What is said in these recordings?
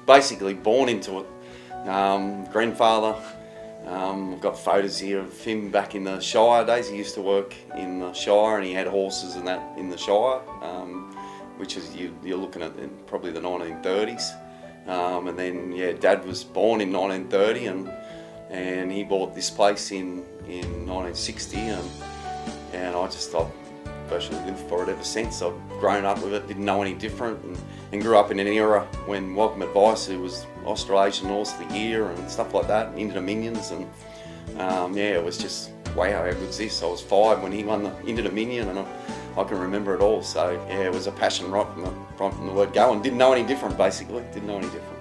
basically born into it. Grandfather, I've got photos here of him back in the Shire days. He used to work in the Shire and he had horses and that in the Shire, which is, you're looking at probably the 1930s. And then, yeah, Dad was born in 1930 and he bought this place in 1960 and I've virtually lived for it ever since. I've grown up with it, didn't know any different, and grew up in an era when Welcome Advice, it was Australasian Horse of the Year and stuff like that, Inter-Dominions, and yeah, it was just, wow, how good's this? I was 5 when he won the Inter-Dominion and I can remember it all. So yeah, it was a passion right from the word go, and didn't know any different basically, didn't know any different.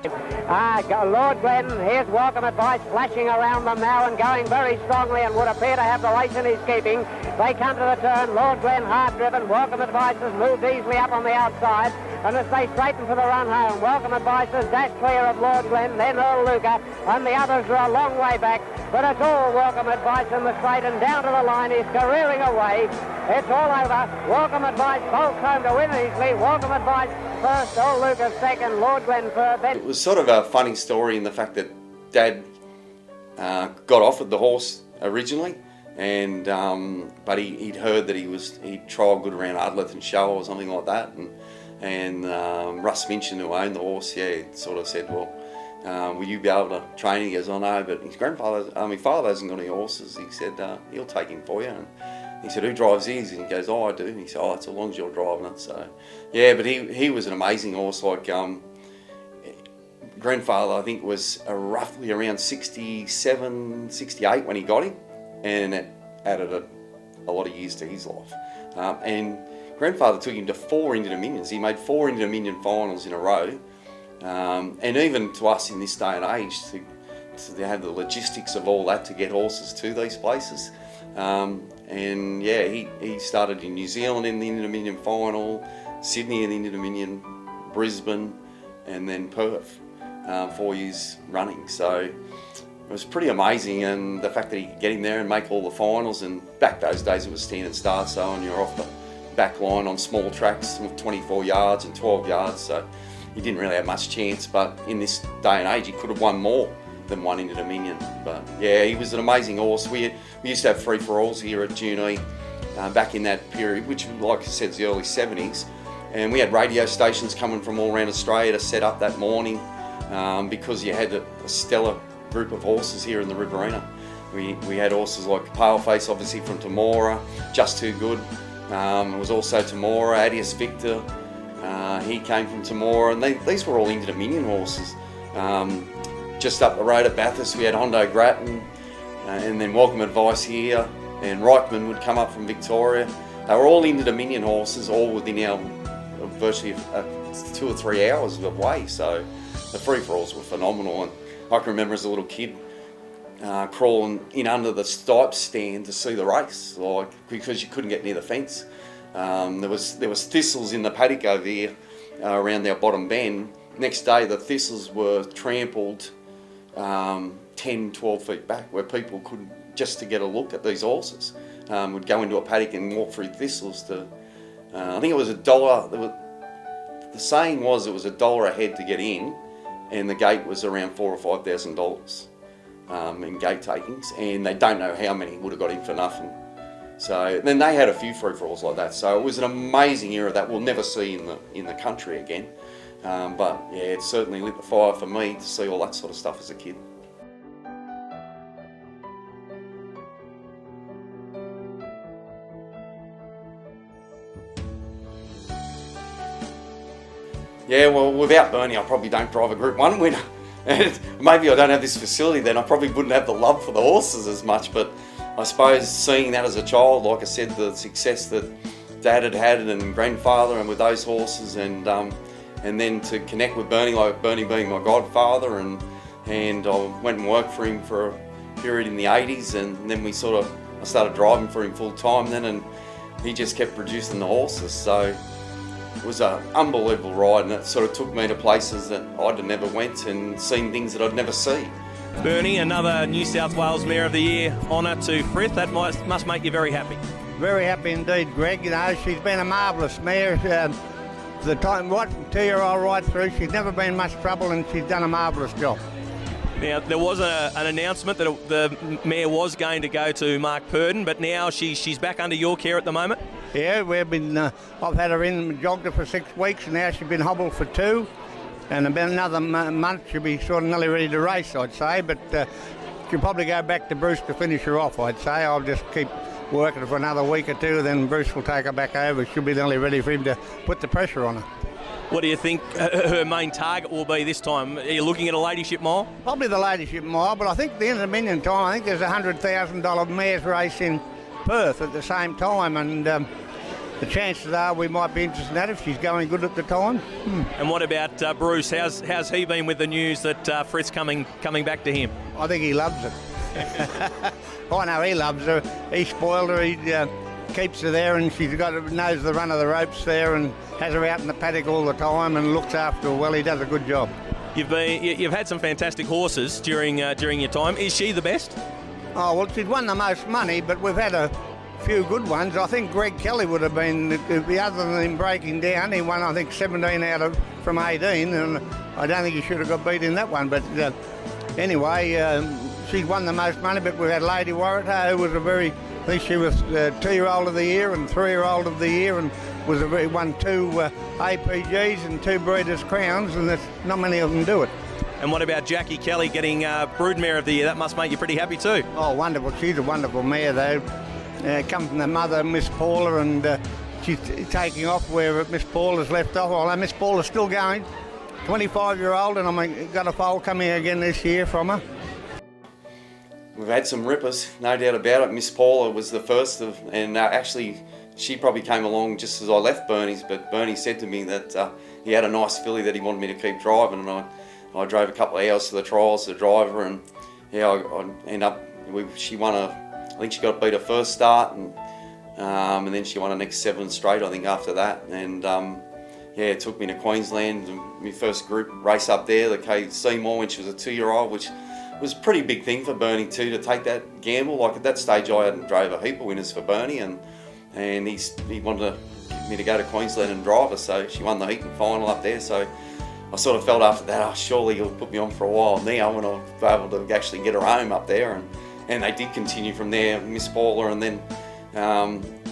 Lord Glen, here's Welcome Advice flashing around them now and going very strongly and would appear to have the race in his keeping. They come to the turn, Lord Glen hard driven, Welcome Advice has moved easily up on the outside, and as they straighten for the run home, Welcome Advice has dashed clear of Lord Glen, then Earl Luca, and the others are a long way back, but it's all Welcome Advice in the straight, and down to the line he's careering away. It's all over. Welcome Advice bolts home to win easily. Welcome Advice first, Earl Luca second, Lord Glen third. Then it was sort of a funny story in the fact that Dad got offered the horse originally, and but he'd heard that he'd trialled good around Ardleth and Show or something like that, and Russ Minchin, who owned the horse, sort of said, well, will you be able to train him? He goes, oh no, but his my father hasn't got any horses. He said, he'll take him for you. And he said, who drives his? And he goes, oh, I do. And he said, oh, it's as long as you're driving it. So yeah, but he was an amazing horse. Like grandfather, I think, was roughly around 67, 68 when he got him, and it added a lot of years to his life. And grandfather took him to 4 Inter-Dominions. He made 4 Inter-Dominion finals in a row. And even to us in this day and age, to have the logistics of all that to get horses to these places. And yeah, he started in New Zealand in the Inter-Dominion final, Sydney in the Inter-Dominion, Brisbane, and then Perth, 4 years running. So it was pretty amazing, and the fact that he could get him there and make all the finals, and back those days it was stand and start, so and you're off the back line on small tracks with 24 yards and 12 yards, so he didn't really have much chance. But in this day and age, he could have won more than 1 Inter-Dominion. But yeah, he was an amazing horse. We used to have free-for-alls here at Junee back in that period, which, like I said, is the early 70s. And we had radio stations coming from all around Australia to set up that morning because you had a stellar group of horses here in the Riverina. We had horses like Paleface, obviously from Temora, Just Too Good. It was also Temora, Adius Victor. He came from Temora, and these were all Inter-Dominion horses. Just up the road at Bathurst, we had Hondo Grattan, and then Welcome Advice here, and Reichman would come up from Victoria. They were all Inter-Dominion horses, all within our virtually 2 or 3 hours of way. So the free-for-alls were phenomenal, and I can remember as a little kid crawling in under the stipe stand to see the race, like, because you couldn't get near the fence. There was thistles in the paddock over here around our bottom bend. Next day the thistles were trampled 10, 12 feet back, where people could, just to get a look at these horses, would go into a paddock and walk through thistles to, I think it was $1. The saying was it was $1 a head to get in, and the gate was around $4,000 or $5,000 in gate takings, and they don't know how many would have got in for nothing. So then they had a few free-for-alls like that. So it was an amazing era that we'll never see in the country again. But yeah, it certainly lit the fire for me to see all that sort of stuff as a kid. Yeah, well, without Bernie, I probably don't drive a Group 1 winner. And maybe I don't have this facility, then I probably wouldn't have the love for the horses as much. But I suppose seeing that as a child, like I said, the success that Dad had and grandfather, and with those horses, and then to connect with Bernie, like Bernie being my godfather, and I went and worked for him for a period in the 80s, and then I started driving for him full time then, and he just kept producing the horses. So it was an unbelievable ride, and it sort of took me to places that I'd never went and seen things that I'd never seen. Bernie, another New South Wales Mare of the Year honour to Frith. That must make you very happy. Very happy indeed, Greg. You know, she's been a marvellous mare. the time, what 2-year-old right through, she's never been much trouble and she's done a marvellous job. Now, there was an announcement that the mare was going to go to Mark Purdon, but now she's back under your care at the moment? Yeah, we've been. I've had her in, jogged her for 6 weeks, and now she's been hobbled for 2. And about another month she'll be sort of nearly ready to race, I'd say. But she'll probably go back to Bruce to finish her off, I'd say. I'll just keep working her for another week or 2, then Bruce will take her back over. She'll be nearly ready for him to put the pressure on her. What do you think her main target will be this time? Are you looking at a Ladyship Mile? Probably the Ladyship Mile, but I think at the end of the million time, I think there's a $100,000 mares race in Perth at the same time, and the chances are we might be interested in that if she's going good at the time. And what about Bruce? How's he been with the news that Frith's coming back to him? I think he loves it. I know he loves her. He spoiled her. He keeps her there, and she's knows the run of the ropes there, and has her out in the paddock all the time, and looks after her well. He does a good job. You've had some fantastic horses during your time. Is she the best? Oh well, she's won the most money, but we've had a few good ones. I think Greg Kelly would have been the other than him breaking down. He won, I think, 17 from 18, and I don't think he should have got beat in that one. But anyway, she's won the most money. But we've had Lady Warrata, who was I think she was 2-year-old of the year and 3-year-old of the year, and won 2 APGs and 2 Breeders' Crowns, and there's not many of them do it. And what about Jackie Kelly getting Broodmare of the Year? That must make you pretty happy too. Oh, wonderful. She's a wonderful mare, though. Come from the mother, Miss Paula, and she's taking off where Miss Paula's left off. Although Miss Paula's still going, 25-year-old, and I've got a foal coming again this year from her. We've had some rippers, no doubt about it. Miss Paula was the first of, and actually she probably came along just as I left Bernie's, but Bernie said to me that he had a nice filly that he wanted me to keep driving, and I drove a couple of hours to the trials to drive her, and yeah, I ended up, she won I think she got beat her first start, and then she won the next 7 straight, I think, after that. And yeah, it took me to Queensland, my first group race up there, the K Seymour, when she was a 2-year-old, which was a pretty big thing for Bernie too, to take that gamble. Like at that stage I hadn't drove a heap of winners for Bernie, and he wanted me to go to Queensland and drive her, so she won the heat and final up there. So I sort of felt after that, oh, surely he'll put me on for a while now when I'll be able to actually get her home up there. And they did continue from there, Miss Paula, and then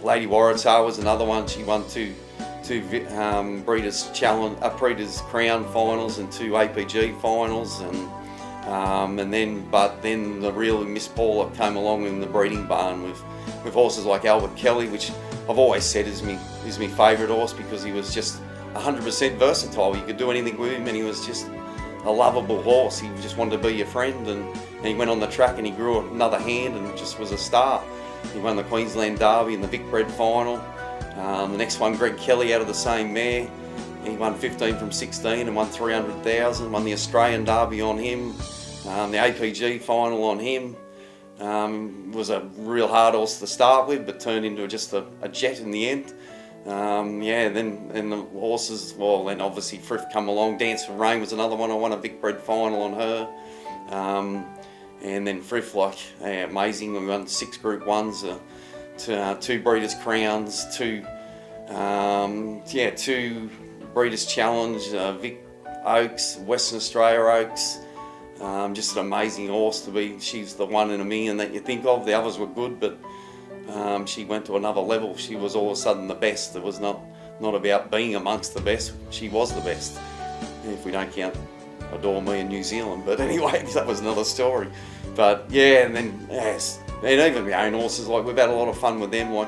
Lady Warrata was another one. She won two Breeders' Challenge, Breeders' Crown finals and 2 APG finals, and then the real Miss Paula came along in the breeding barn with horses like Albert Kelly, which I've always said is my favourite horse, because he was just 100% versatile. You could do anything with him, and he was just a lovable horse. He just wanted to be your friend, and he went on the track and he grew another hand and just was a star. He won the Queensland Derby and the Vic Bred final. The next one, Greg Kelly, out of the same mare. He won 15 from 16 and won 300,000. Won the Australian Derby on him. The APG final on him. Was a real hard horse to start with, but turned into just a jet in the end. Then the horses, well, then obviously Frith come along. Dance for Rain was another one. I won a Vic Bred final on her. And then Frith, amazing. We won 6 Group 1s, 2 Breeders' Crowns, 2 Breeders' Challenge, Vic Oaks, Western Australia Oaks. Just an amazing horse to be. She's the one in a million that you think of. The others were good, but she went to another level. She was all of a sudden the best. It was not about being amongst the best. She was the best, if we don't count Adore Me in New Zealand. But anyway, that was another story. But yeah, and then yes, and even my own horses, like we've had a lot of fun with them, like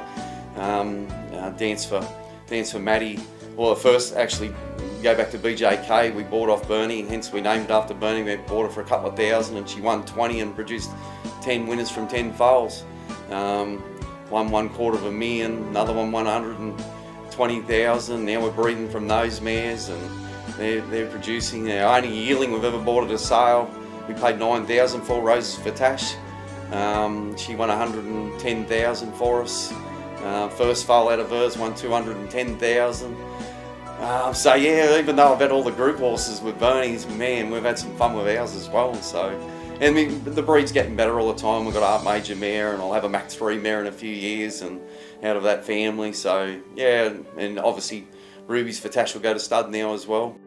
Dance for Maddie. Well, first actually go back to BJK, we bought off Bernie, and hence we named it after Bernie. We bought her for a couple of thousand, and she won 20 and produced 10 winners from 10 foals. Won $250,000, another one won 120,000. Now we're breeding from those mares, and they're producing. The only yearling we've ever bought at a sale, we paid 9,000 for, Roses for Tash. She won 110,000 for us. First foal out of hers won 210,000. So yeah, even though I've had all the group horses with Bernie's, man, we've had some fun with ours as well. So, and the breed's getting better all the time. We've got a Art Major mare, and I'll have a Mach 3 mare in a few years, and out of that family. So yeah, and obviously Rubies for Tash will go to stud now as well.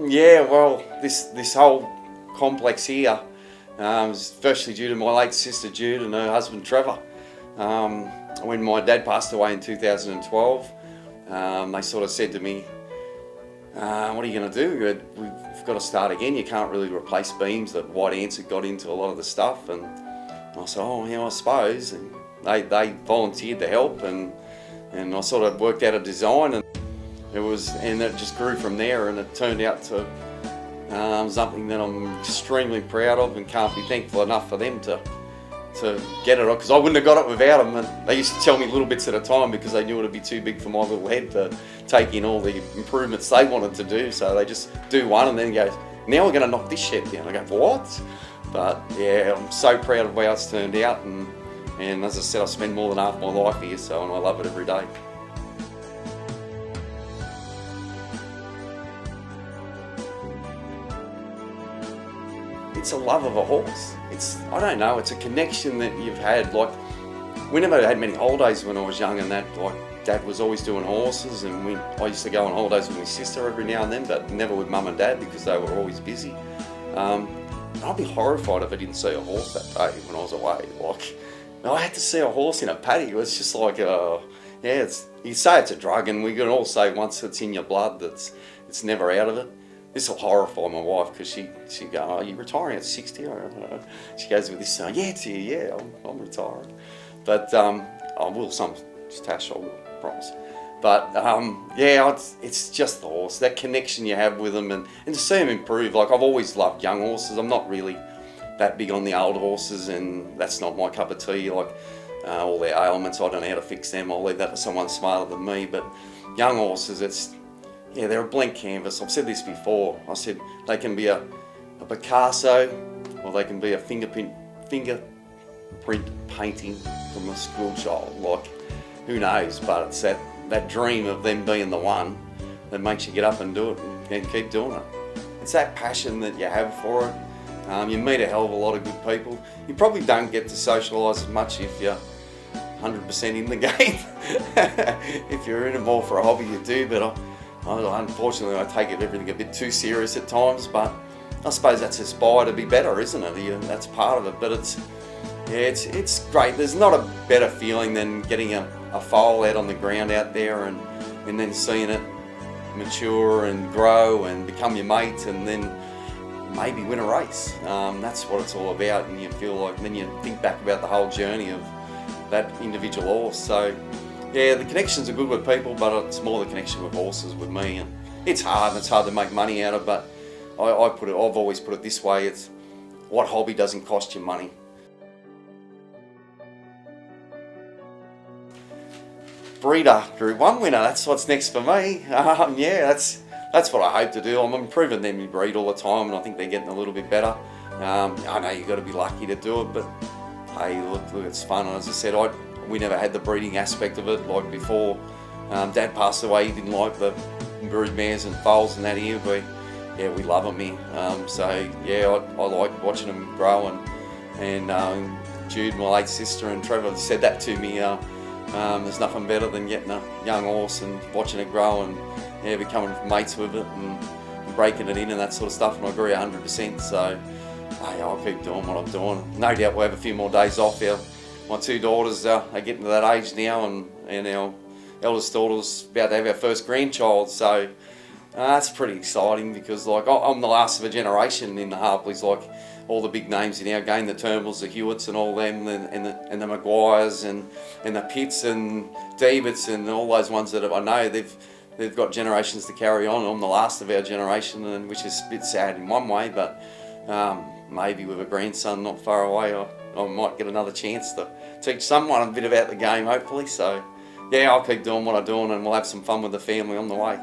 Yeah, well, this whole complex here was firstly due to my late sister Jude and her husband Trevor. When my dad passed away in 2012, they sort of said to me, what are you going to do? We've got to start again. You can't really replace beams. That White Ants had got into a lot of the stuff. And I said, oh, yeah, I suppose. And they volunteered to help, and I sort of worked out a design, and it just grew from there, and it turned out to something that I'm extremely proud of and can't be thankful enough for them to get it on, because I wouldn't have got it without them. And they used to tell me little bits at a time because they knew it would be too big for my little head to take in all the improvements they wanted to do. So they just do one and then go, now we're going to knock this shed down. I go, what? But yeah, I'm so proud of how it's turned out, and as I said, I spend more than half my life here, so, and I love it every day. It's a love of a horse. I don't know, it's a connection that you've had. Like, we never had many holidays when I was young, and that, like, Dad was always doing horses, and I used to go on holidays with my sister every now and then, but never with Mum and Dad because they were always busy. I'd be horrified if I didn't see a horse that day when I was away. Like, I had to see a horse in a paddock. It was just like, yeah, you say it's a drug, and we can all say once it's in your blood, it's never out of it. This will horrify my wife because she go, oh, you're retiring at 60? She goes with this, yeah, it's here, yeah, I'm retiring. But I will Tash, I will, promise. But yeah, it's just the horse, that connection you have with them, and to see them improve. Like, I've always loved young horses. I'm not really that big on the old horses, and that's not my cup of tea. Like, all their ailments, I don't know how to fix them. I'll leave that to someone smarter than me. But young horses, yeah, they're a blank canvas. I've said this before. I said they can be a Picasso, or they can be a fingerprint painting from a school child. Like, who knows? But it's that dream of them being the one that makes you get up and do it and keep doing it. It's that passion that you have for it. You meet a hell of a lot of good people. You probably don't get to socialise as much if you're 100% in the game. If you're in it more for a hobby, you do, but unfortunately I take everything a bit too serious at times, but I suppose that's aspire to be better, isn't it? That's part of it, but it's great. There's not a better feeling than getting a foal out on the ground out there and then seeing it mature and grow and become your mate, and then maybe win a race. That's what it's all about, and you feel like, then you think back about the whole journey of that individual horse. So yeah, the connections are good with people, but it's more the connection with horses with me, and it's hard to make money out of, but I've always put it this way: it's what hobby doesn't cost you money. Breeder Group 1 winner, that's what's next for me. Yeah, that's what I hope to do. I'm improving them in breed all the time, and I think they're getting a little bit better. I know you've got to be lucky to do it, but hey, look, it's fun. And as I said, we never had the breeding aspect of it. Like before Dad passed away, he didn't like the brood mares and foals and that here, but yeah, we love them here. So yeah, I like watching them grow, and Jude, my late sister, and Trevor said that to me. There's nothing better than getting a young horse and watching it grow and becoming mates with it and breaking it in and that sort of stuff, and I agree 100%. So hey, I'll keep doing what I'm doing. No doubt we'll have a few more days off here. My two daughters are getting to that age now, and our eldest daughter's about to have our first grandchild, so that's pretty exciting, because like I'm the last of a generation in the Harpleys. Like, all the big names in our game, the Turnbulls, the Hewitts and all them, and the Maguires and the Pitts and Deebits and all those ones that I know, they've got generations to carry on. I'm the last of our generation, and which is a bit sad in one way, but maybe with a grandson not far away, I might get another chance to teach someone a bit about the game, hopefully. So yeah, I'll keep doing what I'm doing, and we'll have some fun with the family on the way.